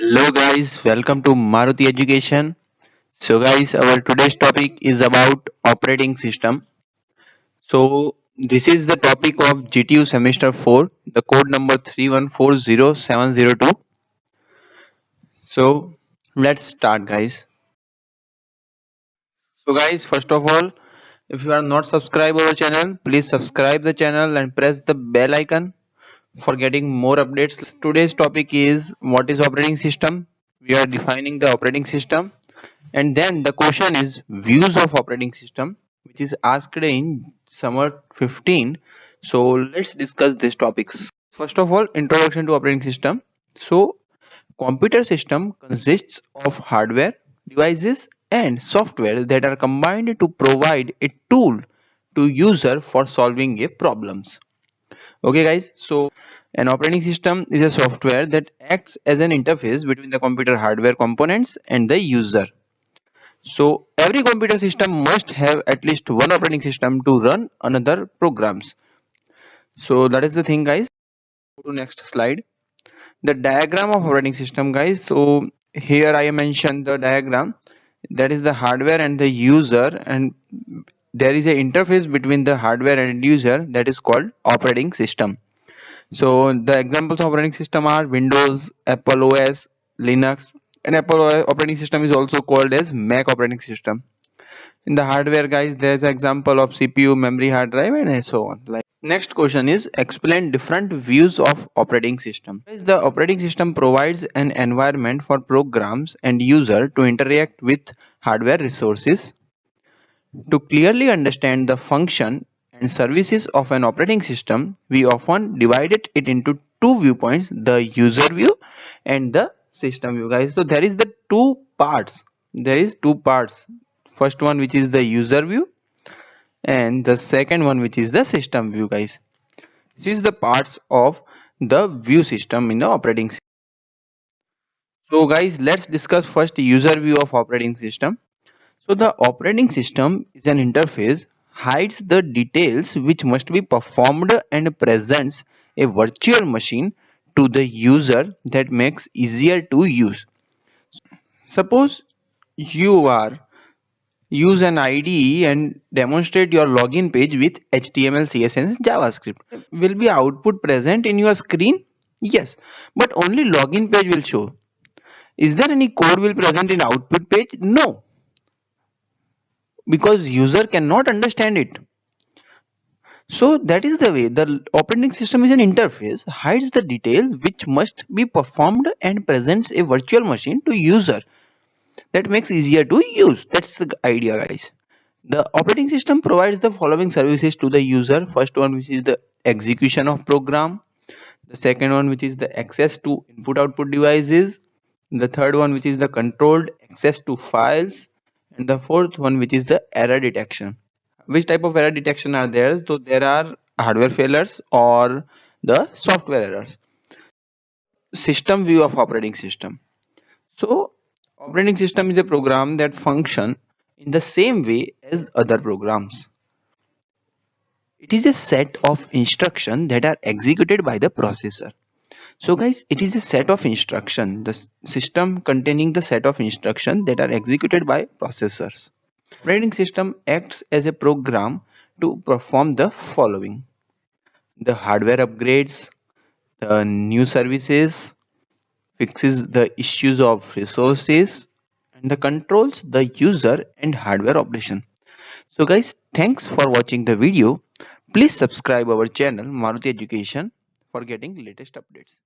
Hello guys, welcome to Maruti Education. So guys, our today's topic is about operating system. So this is the topic of GTU semester 4, the code number 3140702. So let's start guys. So guys, first of all, if you are not subscribed our channel, please subscribe the channel and press the bell icon for getting more updates. Today's topic is what is operating system. We are defining the operating system. And then the question is views of operating system, which is asked in summer 15. So let's discuss these topics. First of all, introduction to operating system. So computer system consists of hardware, devices and software that are combined to provide a tool to user for solving a problems. Okay guys, so an operating system is a software that acts as an interface between the computer hardware components and the user. So every computer system must have at least one operating system to run another programs. So that is the thing guys. Go to next slide. The diagram of operating system guys. So here I mentioned the diagram, that is the hardware and the user, and there is a interface between the hardware and user, that is called operating system. So the examples of operating system are Windows, Apple OS, Linux, and Apple operating system is also called as Mac operating system. In the hardware guys, there's an example of CPU, memory, hard drive and so on. Like next question is explain different views of operating system. Guys, the operating system provides an environment for programs and user to interact with hardware resources. To clearly understand the function and services of an operating system, we often divided it into two viewpoints, the user view and the system view guys. So there is the two parts. There is two parts. First one which is the user view and the second one which is the system view guys. This is the parts of the view system in the operating system. So guys, let's discuss first user view of operating system. So the operating system is an interface, hides the details which must be performed and presents a virtual machine to the user that makes easier to use. Suppose you are use an IDE and demonstrate your login page with HTML, CSS, JavaScript. Will be output present in your screen? Yes, but only login page will show. Is there any code will present in output page? No, because user cannot understand it. So that is the way the operating system is an interface, hides the detail which must be performed and presents a virtual machine to user that makes easier to use. That's the idea guys. The operating system provides the following services to the user. First one which is the execution of program, the second one which is the access to input output devices, the third one which is the controlled access to files, and the fourth one which is the error detection. Which type of error detection are there? So there are hardware failures or the software errors. System view of operating system. So operating system is a program that function in the same way as other programs. It is a set of instructions that are executed by the processor. So guys, it is a set of instruction, the system containing the set of instructions that are executed by processors. Operating system acts as a program to perform the following: the hardware upgrades, the new services, fixes the issues of resources, and the controls the user and hardware operation. So guys, thanks for watching the video. Please subscribe our channel Maruti Education for getting latest updates.